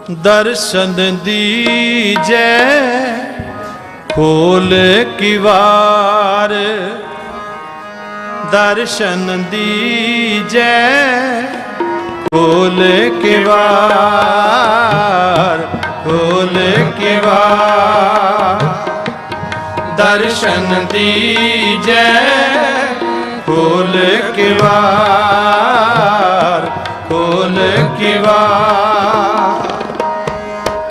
दर्शन दीजै खोल किवार, दर्शन दीजै खोल किवार, खोल किवार। दर्शन दीजै खोल किवार, खोल किवार।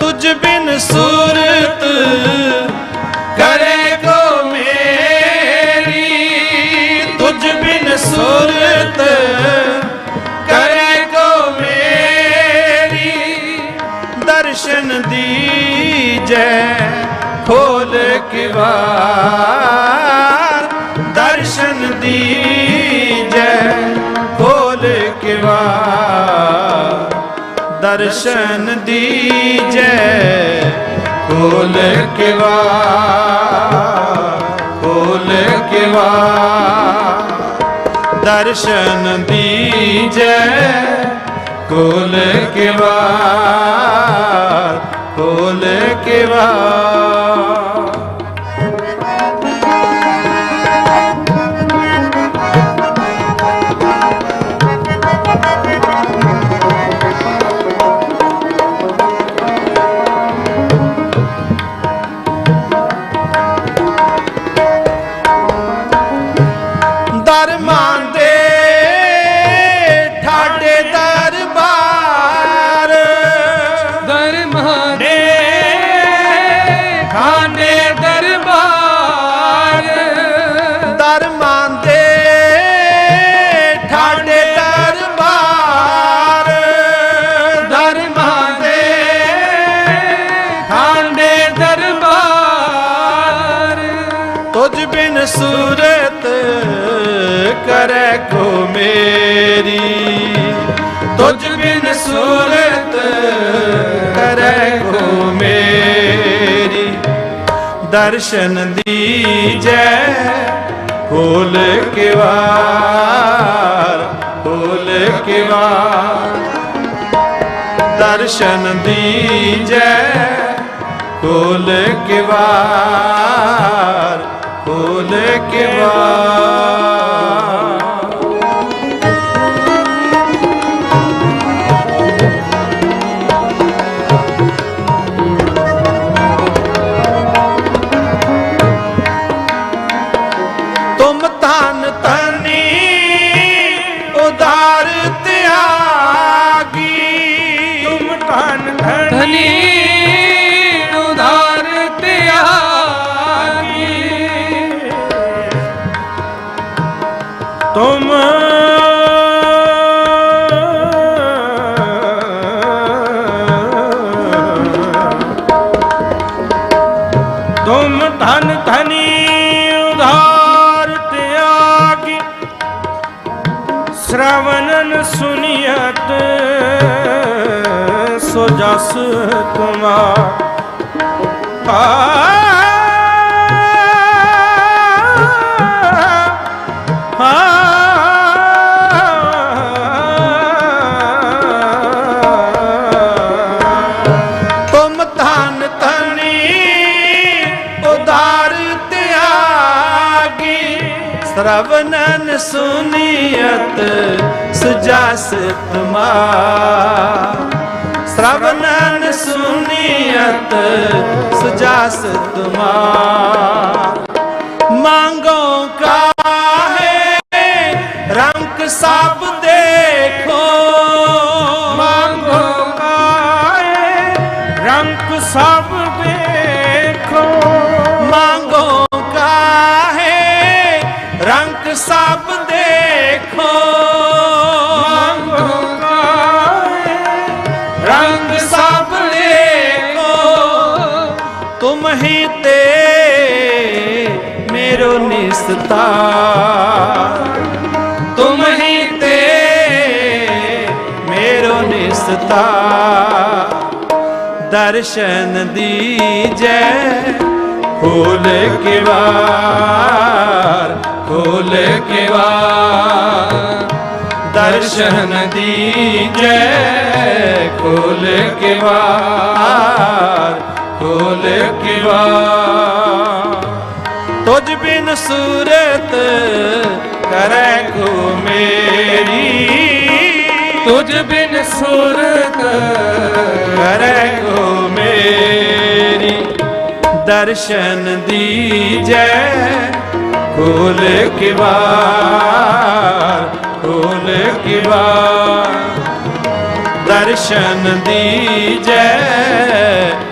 तुझ बिन सूरत करे को मेरी, तुझ बिन सूरत करे को मेरी। दर्शन दीजै खोल किवार, दर्शन दीजै खोल किवार। दर्शन दीजै खोल किवार, खोल किवार। दर्शन दीजै खोल किवार, खोल किवार। तुझ बिन सूरत करे को मेरी, तुझ बिन सूरत करे को मेरी। दर्शन दीजै खोल किवार, खोल किवार। दर्शन दीजै खोल किवार, खोल किवार। तुम धन धनी उदार त्यागी, तुम धन धनी उदार त्यागी। तुम तुम धन धनी उधार त्यागी। श्रवणन सुनियत सो जस तुम्हार। तुम धन धनी उदार त्यागी। श्रवणन सुनियत सुजास तुम्हार। श्रवणन सुनियत सुजास तुम्हार। मांगो का है रंग सब देखो, मांगो का है रंग सब देखो। मांगो का है रंग सब देखो, मांगो का है रंग सब देखो। तुम ही ते मेरो निस्तार, तुम ही ते मेरो निस्तार। दर्शन दीजै खोल किवार, खोल किवार। दर्शन दीजै खोल किवार, खोल किवार। तुझ बिन सूरत करे को मेरी, तुझ बिन सूरत करे को मेरी। दर्शन दीजै खोल किवार, खोल किवार। दर्शन दीजै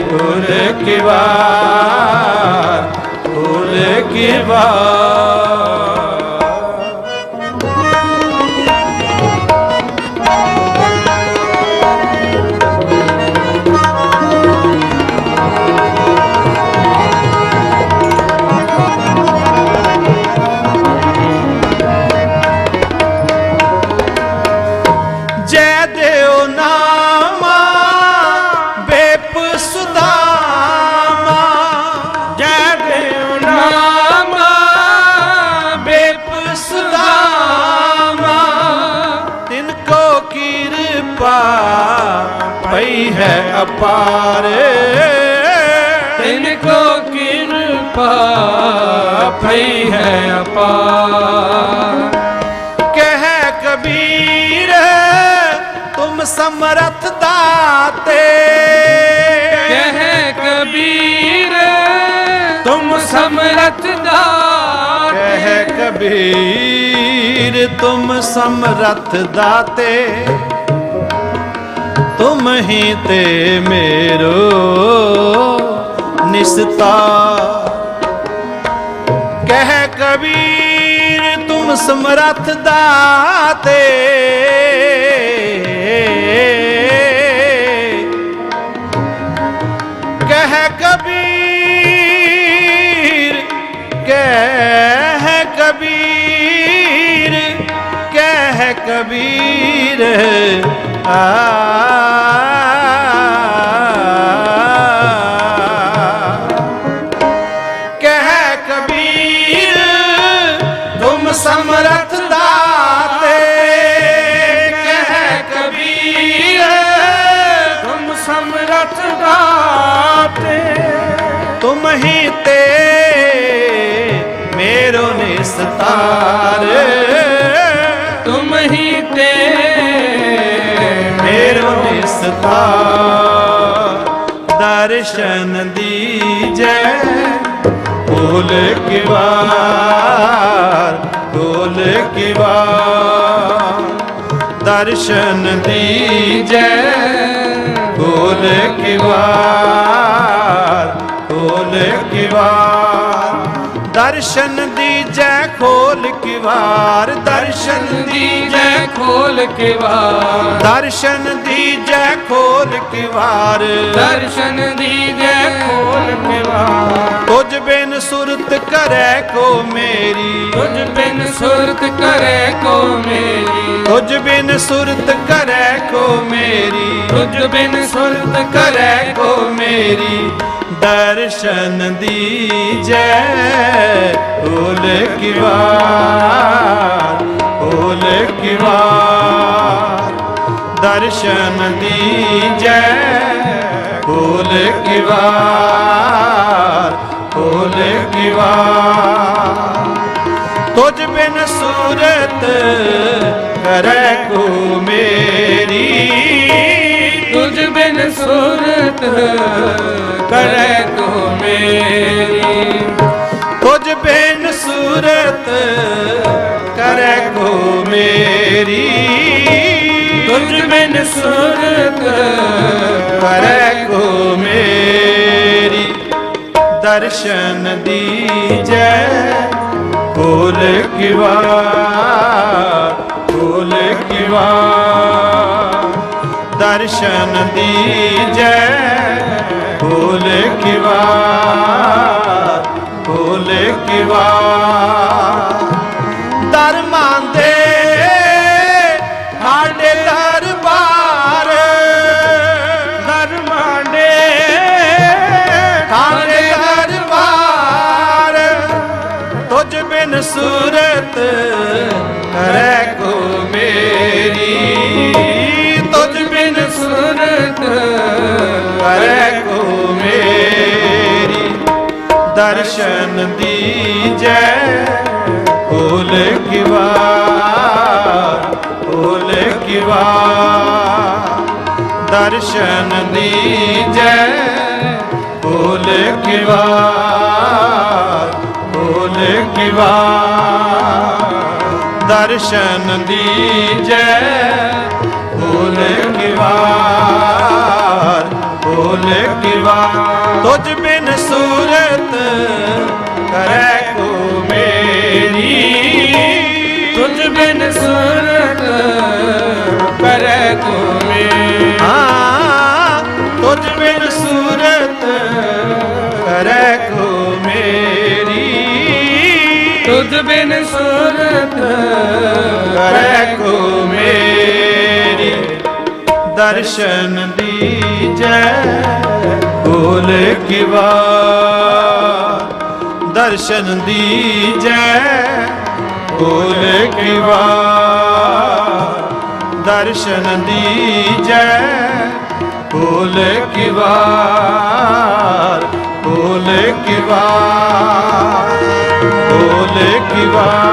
खोल किवार, खोल किवार। पई है अपार, तिनको कृपा पई है अपार। कह कबीर तुम समरथ दाते, कह कबीर तुम समरथ दाते। कह कबीर तुम समरथ दाते, तुम ही ते मेरो निस्तार। कह कबीर तुम समरथ दाते, कह कबीर, कह कबीर, कह कबीर कह कबीर तुम समरथ दाते, कह कबीर तुम समरथ दाते। तुम ही ते मेरो निस्तार, तुम ही ते मेरो निस्तार। दर्शन दीजै खोल किवार, खोल किवार। दर्शन दीजै खोल किवार, खोल किवार। दर्शन दीजै खोल किवार, दर्शन दीजै खोल किवार, दर्शन दीजै खोल किवार। दर्शन दीजै खोल किवार। तुझ बिन सुरत करे को मेरी, तुझ बिन सुरत करे को मेरी, तुझ बिन सुरत करे को मेरी, तुझ बिन सुरत करे को मेरी। दर्शन दीजै खोल किवार, खोल किवार। दर्शन दीजै खोल किवार, खोल किवार। तुझ बिन सूरत करे को मेरी, तुझ बिन सूरत करे को मेरी। तुझ बिन सूरत करे को मेरी, तुझ बिन सूरत करे को मेरी। दर्शन दीजै खोल किवार, खोल किवार। दर्शन दीजै खोल किवार, खोल किवार। दर मांदे हाडे दरबार, दर मांडे हाडे दरबार। तुझ बिन सूरत करे को मेरी, तुझ बिन सूरत ਕਰੇ ਕੋ ਮੇਰੀ ਦਰਸ਼ਨ ਦੀਜੈ ਖੋਲ ਕਿਵਾਰ ਖੋਲ ਕਿਵਾਰ ਦਰਸ਼ਨ ਦੀਜੈ ਖੋਲ ਕਿਵਾਰ ਖੋਲ ਕਿਵਾਰ ਦਰਸ਼ਨ ਦੀਜੈ ਖੋਲ ਕਿਵਾਰ ਖੋਲ ਕਿਵਾਰ ਤੁਝ ਬਿਨ ਸੂਰਤ ਕਰੇ ਕੋ ਮੇਰੀ ਤੁਝ ਬਿਨ ਸੂਰਤ ਕਰੇ ਕੋ ਮੇਰੀ ਹਾਂ ਤੁਝ ਬਿਨ ਸੂਰਤ ਕਰੇ ਕੋ ਮੇਰੀ ਤੁਝ ਬਿਨ ਸੂਰਤ ਕਰੇ ਕੋ ਮੇਰੀ ਦਰਸ਼ਨ ਦੀਜੈ ਖੋਲ ਕਿਵਾਰ ਦਰਸ਼ਨ ਦੀਜੈ ਖੋਲ ਕਿਵਾਰ ਦਰਸ਼ਨ ਦੀਜੈ ਖੋਲ ਕਿਵਾਰ ਖੋਲ ਕਿਵਾਰ ਖੋਲ ਕਿਵਾਰ